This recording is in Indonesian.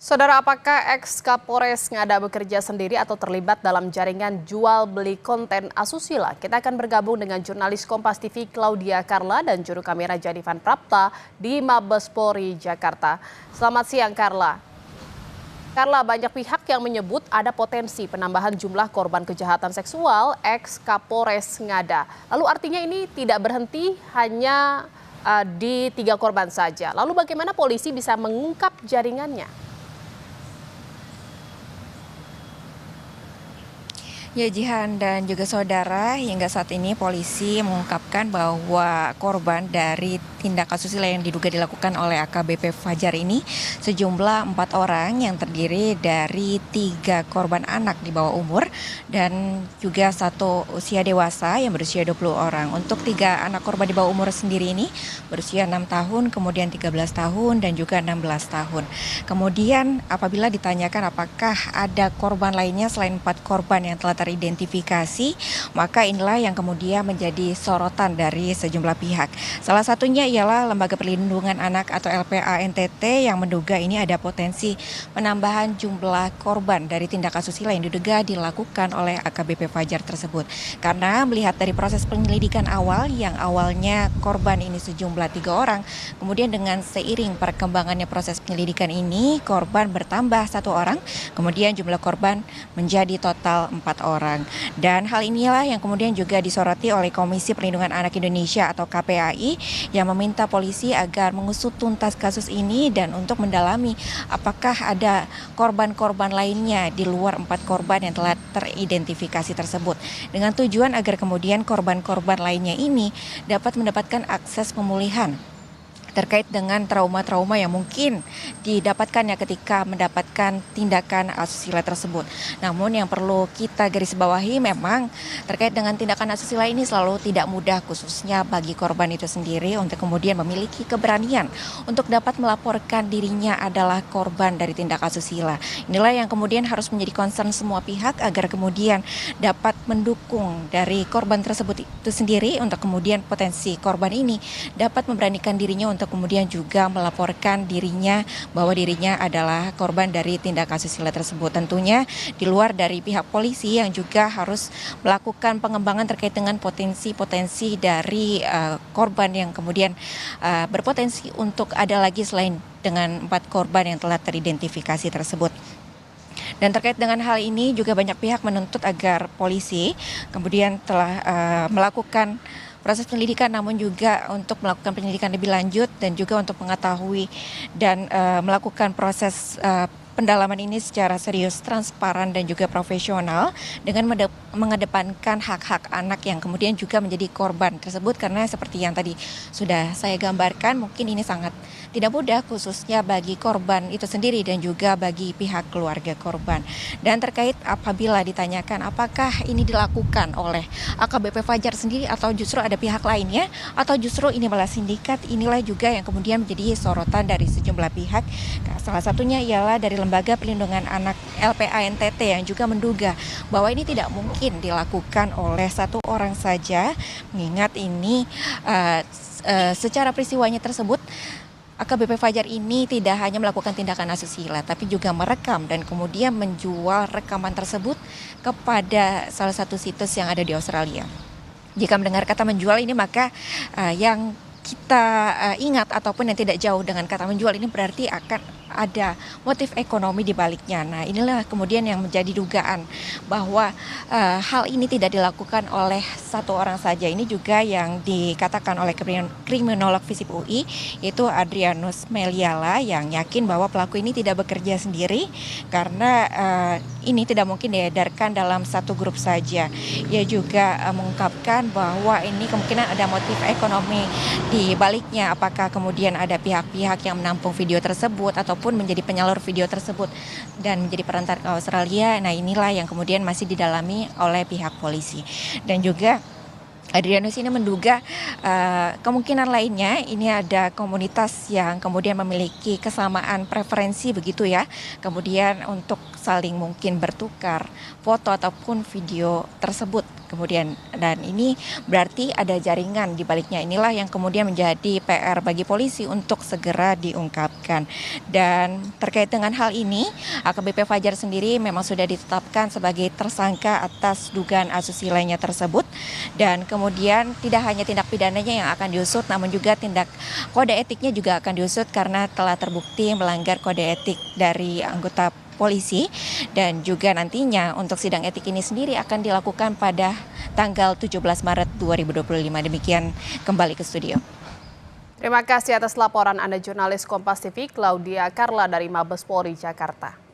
Saudara, apakah ex-Kapolres Ngada bekerja sendiri atau terlibat dalam jaringan jual beli konten asusila? Kita akan bergabung dengan jurnalis Kompas TV Claudia Carla dan juru kamera Jadivan Prapta di Mabes Polri Jakarta. Selamat siang, Carla. Carla, banyak pihak yang menyebut ada potensi penambahan jumlah korban kejahatan seksual ex-Kapolres Ngada. Lalu artinya ini tidak berhenti hanya di 3 korban saja. Lalu bagaimana polisi bisa mengungkap jaringannya? Ya, Jihan dan juga saudara, hingga saat ini polisi mengungkapkan bahwa korban dari tindak asusila yang diduga dilakukan oleh AKBP Fajar ini sejumlah 4 orang yang terdiri dari 3 korban anak di bawah umur dan juga 1 usia dewasa yang berusia 20 orang. Untuk 3 anak korban di bawah umur sendiri ini berusia 6 tahun, kemudian 13 tahun dan juga 16 tahun. Kemudian apabila ditanyakan apakah ada korban lainnya selain 4 korban yang telah teridentifikasi, maka inilah yang kemudian menjadi sorotan dari sejumlah pihak. Salah satunya ialah Lembaga Perlindungan Anak atau LPA NTT yang menduga ini ada potensi penambahan jumlah korban dari tindak asusila yang diduga dilakukan oleh AKBP Fajar tersebut. Karena melihat dari proses penyelidikan awal yang awalnya korban ini sejumlah 3 orang, kemudian dengan seiring perkembangannya proses penyelidikan ini korban bertambah 1 orang, kemudian jumlah korban menjadi total 4 orang. Dan hal inilah yang kemudian juga disoroti oleh Komisi Perlindungan Anak Indonesia atau KPAI yang meminta polisi agar mengusut tuntas kasus ini dan untuk mendalami apakah ada korban-korban lainnya di luar 4 korban yang telah teridentifikasi tersebut. Dengan tujuan agar kemudian korban-korban lainnya ini dapat mendapatkan akses pemulihan terkait dengan trauma-trauma yang mungkin didapatkannya ketika mendapatkan tindakan asusila tersebut. Namun yang perlu kita garis bawahi memang terkait dengan tindakan asusila ini selalu tidak mudah, khususnya bagi korban itu sendiri untuk kemudian memiliki keberanian untuk dapat melaporkan dirinya adalah korban dari tindak asusila. Inilah yang kemudian harus menjadi concern semua pihak agar kemudian dapat mendukung dari korban tersebut itu sendiri untuk kemudian potensi korban ini dapat memberanikan dirinya untuk kemudian juga melaporkan dirinya bahwa dirinya adalah korban dari tindak asusila tersebut. Tentunya di luar dari pihak polisi yang juga harus melakukan pengembangan terkait dengan potensi-potensi dari korban yang kemudian berpotensi untuk ada lagi selain dengan 4 korban yang telah teridentifikasi tersebut. Dan terkait dengan hal ini juga banyak pihak menuntut agar polisi kemudian telah melakukan proses penyelidikan, namun juga untuk melakukan penyelidikan lebih lanjut dan juga untuk mengetahui dan melakukan proses pendalaman ini secara serius, transparan dan juga profesional dengan mengedepankan hak-hak anak yang kemudian juga menjadi korban tersebut, karena seperti yang tadi sudah saya gambarkan mungkin ini sangat tidak mudah khususnya bagi korban itu sendiri dan juga bagi pihak keluarga korban. Dan terkait apabila ditanyakan apakah ini dilakukan oleh AKBP Fajar sendiri atau justru ada pihak lainnya atau justru ini malah sindikat, inilah juga yang kemudian menjadi sorotan dari sejumlah pihak. Salah satunya ialah dari Lembaga Perlindungan Anak LPA NTT yang juga menduga bahwa ini tidak mungkin dilakukan oleh 1 orang saja, mengingat ini secara peristiwanya tersebut AKBP Fajar ini tidak hanya melakukan tindakan asusila tapi juga merekam dan kemudian menjual rekaman tersebut kepada salah satu situs yang ada di Australia. Jika mendengar kata menjual ini maka yang kita ingat ataupun yang tidak jauh dengan kata menjual ini berarti akan ada motif ekonomi di baliknya. Nah, inilah kemudian yang menjadi dugaan bahwa hal ini tidak dilakukan oleh 1 orang saja. Ini juga yang dikatakan oleh kriminolog FISIP UI yaitu Adrianus Meliala yang yakin bahwa pelaku ini tidak bekerja sendiri karena ini tidak mungkin diedarkan dalam 1 grup saja. Ia juga mengungkapkan bahwa ini kemungkinan ada motif ekonomi di baliknya, apakah kemudian ada pihak-pihak yang menampung video tersebut ataupun menjadi penyalur video tersebut dan menjadi perantara ke Australia. Nah, inilah yang kemudian masih didalami oleh pihak polisi. Dan juga Adrianus ini menduga kemungkinan lainnya ini ada komunitas yang kemudian memiliki kesamaan preferensi begitu ya. Kemudian untuk saling mungkin bertukar foto ataupun video tersebut kemudian dan ini berarti ada jaringan di baliknya. Inilah yang kemudian menjadi PR bagi polisi untuk segera diungkapkan. Dan terkait dengan hal ini, AKBP Fajar sendiri memang sudah ditetapkan sebagai tersangka atas dugaan asusila tersebut, dan kemudian tidak hanya tindak pidananya yang akan diusut, namun juga tindak kode etiknya juga akan diusut karena telah terbukti melanggar kode etik dari anggota polisi. Dan juga nantinya untuk sidang etik ini sendiri akan dilakukan pada tanggal 17 Maret 2025. Demikian, kembali ke studio. Terima kasih atas laporan Anda, jurnalis Kompas TV Claudia Carla dari Mabes Polri Jakarta.